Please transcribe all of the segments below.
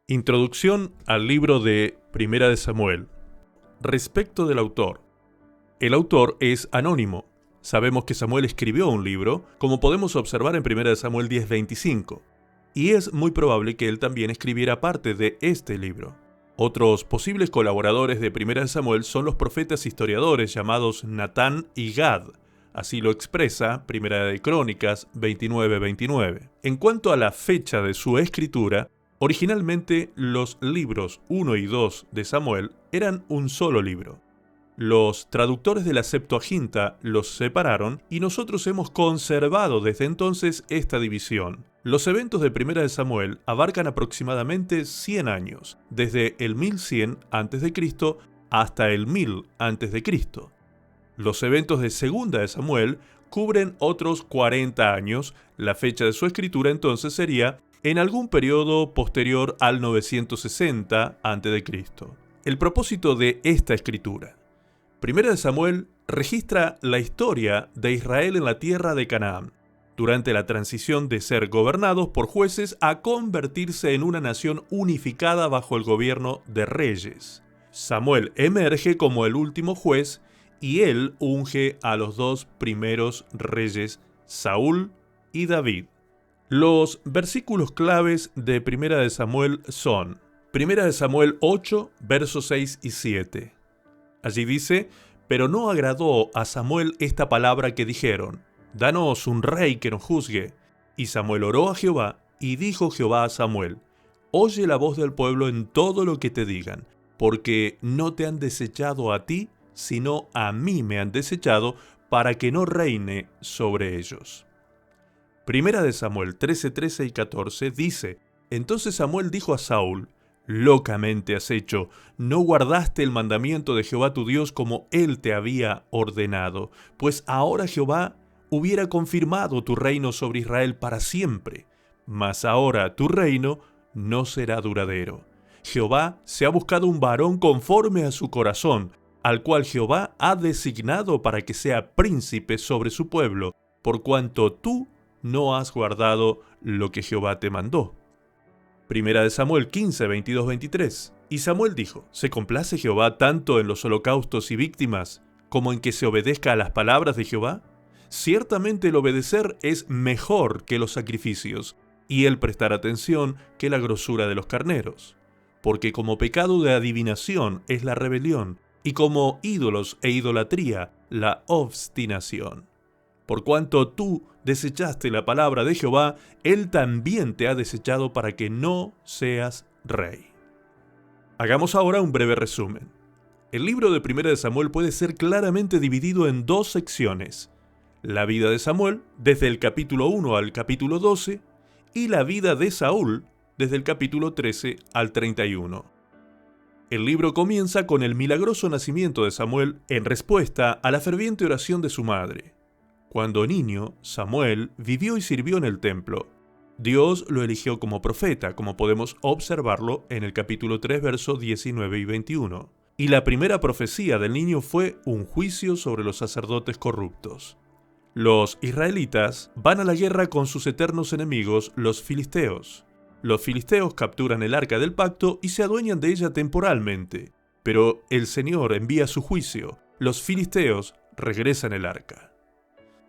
Introducción al libro de Primera de Samuel. Respecto del autor. El autor es anónimo. Sabemos que Samuel escribió un libro, como podemos observar en Primera de Samuel 10:25, y es muy probable que él también escribiera parte de este libro. Otros posibles colaboradores de Primera de Samuel son los profetas historiadores llamados Natán y Gad. Así lo expresa Primera de Crónicas 29:29. En cuanto a la fecha de su escritura, originalmente los libros 1 y 2 de Samuel eran un solo libro. Los traductores de la Septuaginta los separaron y nosotros hemos conservado desde entonces esta división. Los eventos de Primera de Samuel abarcan aproximadamente 100 años, desde el 1100 a.C. hasta el 1000 a.C. Los eventos de Segunda de Samuel cubren otros 40 años. La fecha de su escritura entonces sería en algún periodo posterior al 960 a.C. El propósito de esta escritura. Primera de Samuel registra la historia de Israel en la tierra de Canaán, durante la transición de ser gobernados por jueces a convertirse en una nación unificada bajo el gobierno de reyes. Samuel emerge como el último juez y él unge a los dos primeros reyes, Saúl y David. Los versículos claves de Primera de Samuel son Primera de Samuel 8, versos 6 y 7. Allí dice: «Pero no agradó a Samuel esta palabra que dijeron: Danos un rey que nos juzgue. Y Samuel oró a Jehová, y dijo Jehová a Samuel: Oye la voz del pueblo en todo lo que te digan, porque no te han desechado a ti, sino a mí me han desechado, para que no reine sobre ellos». Primera de Samuel 13 y 14 dice: «Entonces Samuel dijo a Saúl: Locamente has hecho, no guardaste el mandamiento de Jehová tu Dios como él te había ordenado, pues ahora Jehová hubiera confirmado tu reino sobre Israel para siempre, mas ahora tu reino no será duradero. Jehová se ha buscado un varón conforme a su corazón, al cual Jehová ha designado para que sea príncipe sobre su pueblo, por cuanto tú no has guardado lo que Jehová te mandó». Primera de Samuel 15, 22, 23. Y Samuel dijo: «¿Se complace Jehová tanto en los holocaustos y víctimas, como en que se obedezca a las palabras de Jehová? Ciertamente el obedecer es mejor que los sacrificios, y el prestar atención que la grosura de los carneros. Porque como pecado de adivinación es la rebelión, y como ídolos e idolatría la obstinación. Por cuanto tú desechaste la palabra de Jehová, él también te ha desechado para que no seas rey». Hagamos ahora un breve resumen. El libro de Primera de Samuel puede ser claramente dividido en dos secciones: la vida de Samuel, desde el capítulo 1 al capítulo 12, y la vida de Saúl, desde el capítulo 13 al 31. El libro comienza con el milagroso nacimiento de Samuel en respuesta a la ferviente oración de su madre. Cuando niño, Samuel vivió y sirvió en el templo. Dios lo eligió como profeta, como podemos observarlo en el capítulo 3, versos 19 y 21. Y la primera profecía del niño fue un juicio sobre los sacerdotes corruptos. Los israelitas van a la guerra con sus eternos enemigos, los filisteos. Los filisteos capturan el arca del pacto y se adueñan de ella temporalmente. Pero el Señor envía su juicio. Los filisteos regresan el arca.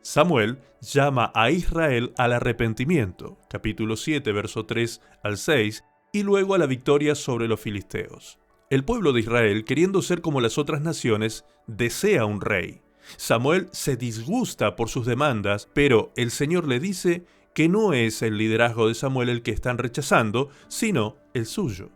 Samuel llama a Israel al arrepentimiento, capítulo 7, verso 3 al 6, y luego a la victoria sobre los filisteos. El pueblo de Israel, queriendo ser como las otras naciones, desea un rey. Samuel se disgusta por sus demandas, pero el Señor le dice que no es el liderazgo de Samuel el que están rechazando, sino el suyo.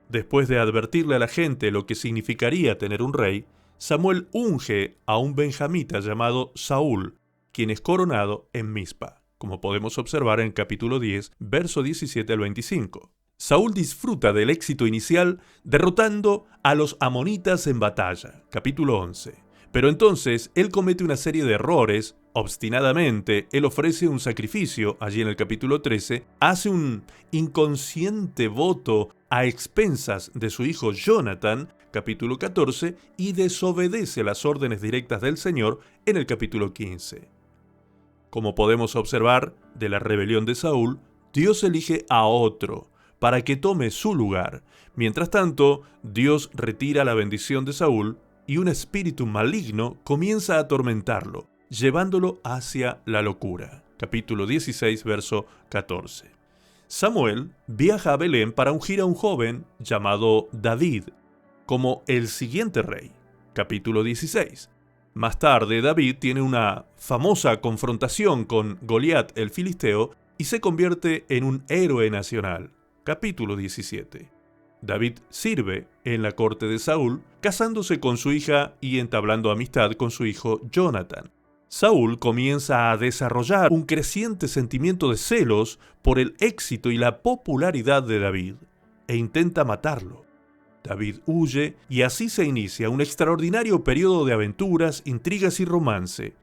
Después de advertirle a la gente lo que significaría tener un rey, Samuel unge a un benjamita llamado Saúl, quien es coronado en Mizpa, como podemos observar en capítulo 10, verso 17 al 25. Saúl disfruta del éxito inicial derrotando a los amonitas en batalla, capítulo 11. Pero entonces él comete una serie de errores. Obstinadamente, él ofrece un sacrificio, allí en el capítulo 13, hace un inconsciente voto a expensas de su hijo Jonathan, capítulo 14, y desobedece las órdenes directas del Señor en el capítulo 15. Como podemos observar de la rebelión de Saúl, Dios elige a otro, para que tome su lugar. Mientras tanto, Dios retira la bendición de Saúl y un espíritu maligno comienza a atormentarlo, llevándolo hacia la locura. Capítulo 16, verso 14. Samuel viaja a Belén para ungir a un joven llamado David como el siguiente rey. Capítulo 16. Más tarde, David tiene una famosa confrontación con Goliat el filisteo y se convierte en un héroe nacional. Capítulo 17. David sirve en la corte de Saúl, casándose con su hija y entablando amistad con su hijo Jonathan. Saúl comienza a desarrollar un creciente sentimiento de celos por el éxito y la popularidad de David, e intenta matarlo. David huye y así se inicia un extraordinario periodo de aventuras, intrigas y romance.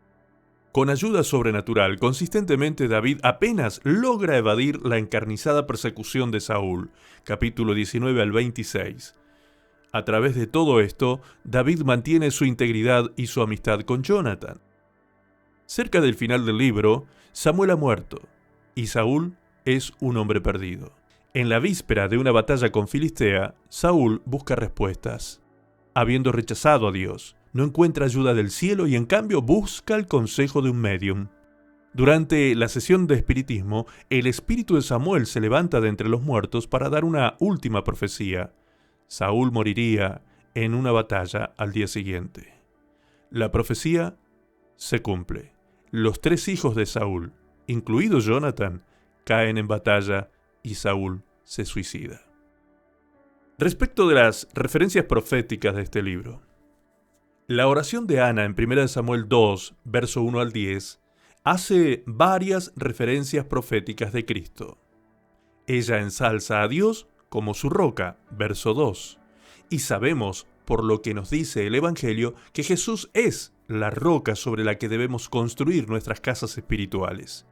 Con ayuda sobrenatural, consistentemente David apenas logra evadir la encarnizada persecución de Saúl. Capítulo 19 al 26. A través de todo esto, David mantiene su integridad y su amistad con Jonathan. Cerca del final del libro, Samuel ha muerto y Saúl es un hombre perdido. En la víspera de una batalla con Filistea, Saúl busca respuestas. Habiendo rechazado a Dios, no encuentra ayuda del cielo y en cambio busca el consejo de un médium. Durante la sesión de espiritismo, el espíritu de Samuel se levanta de entre los muertos para dar una última profecía. Saúl moriría en una batalla al día siguiente. La profecía se cumple. Los 3 hijos de Saúl, incluido Jonathan, caen en batalla y Saúl se suicida. Respecto de las referencias proféticas de este libro, la oración de Ana en 1 Samuel 2, verso 1 al 10, hace varias referencias proféticas de Cristo. Ella ensalza a Dios como su roca, verso 2, y sabemos, por lo que nos dice el Evangelio, que Jesús es la roca sobre la que debemos construir nuestras casas espirituales.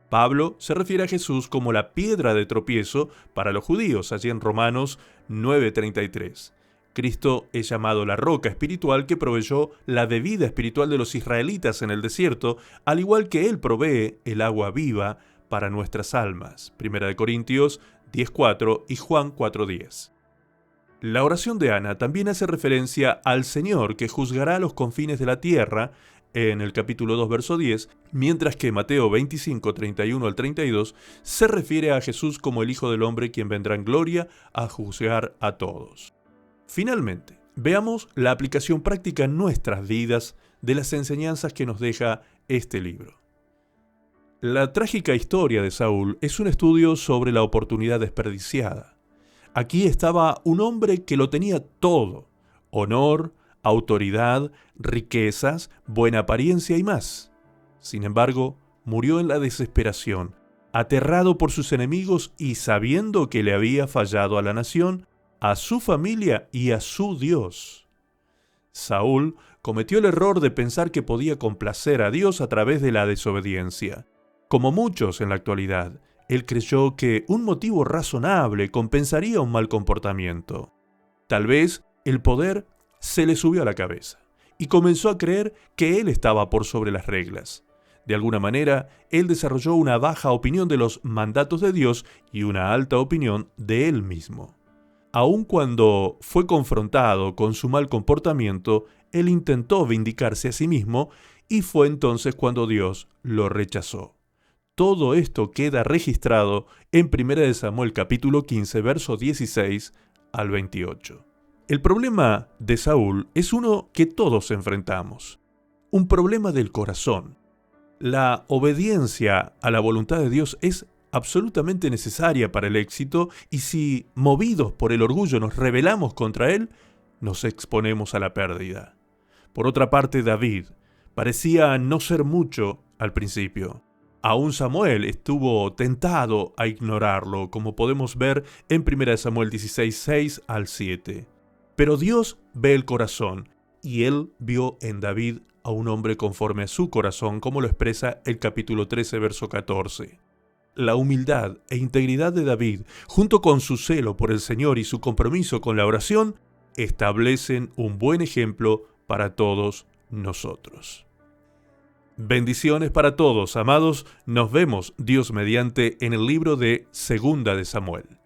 Pablo se refiere a Jesús como la piedra de tropiezo para los judíos, allí en Romanos 9:33. Cristo es llamado la roca espiritual que proveyó la bebida espiritual de los israelitas en el desierto, al igual que Él provee el agua viva para nuestras almas. 1 Corintios 10:4 y Juan 4:10. La oración de Ana también hace referencia al Señor que juzgará los confines de la tierra, en el capítulo 2, verso 10, mientras que Mateo 25, 31 al 32 se refiere a Jesús como el Hijo del Hombre quien vendrá en gloria a juzgar a todos. Finalmente, veamos la aplicación práctica en nuestras vidas de las enseñanzas que nos deja este libro. La trágica historia de Saúl es un estudio sobre la oportunidad desperdiciada. Aquí estaba un hombre que lo tenía todo: honor, autoridad, riquezas, buena apariencia y más. Sin embargo, murió en la desesperación, aterrado por sus enemigos y sabiendo que le había fallado a la nación, a su familia y a su Dios. Saúl cometió el error de pensar que podía complacer a Dios a través de la desobediencia. Como muchos en la actualidad, él creyó que un motivo razonable compensaría un mal comportamiento. Tal vez el poder se le subió a la cabeza y comenzó a creer que él estaba por sobre las reglas. De alguna manera, él desarrolló una baja opinión de los mandatos de Dios y una alta opinión de él mismo. Aun cuando fue confrontado con su mal comportamiento, él intentó vindicarse a sí mismo y fue entonces cuando Dios lo rechazó. Todo esto queda registrado en 1 Samuel capítulo 15, verso 16 al 28. El problema de Saúl es uno que todos enfrentamos, un problema del corazón. La obediencia a la voluntad de Dios es absolutamente necesaria para el éxito y si, movidos por el orgullo, nos rebelamos contra él, nos exponemos a la pérdida. Por otra parte, David parecía no ser mucho al principio. Aún Samuel estuvo tentado a ignorarlo, como podemos ver en 1 Samuel 16, 6 al 7. Pero Dios ve el corazón, y Él vio en David a un hombre conforme a su corazón, como lo expresa el capítulo 13, verso 14. La humildad e integridad de David, junto con su celo por el Señor y su compromiso con la oración, establecen un buen ejemplo para todos nosotros. Bendiciones para todos, amados. Nos vemos, Dios mediante, en el libro de Segunda de Samuel.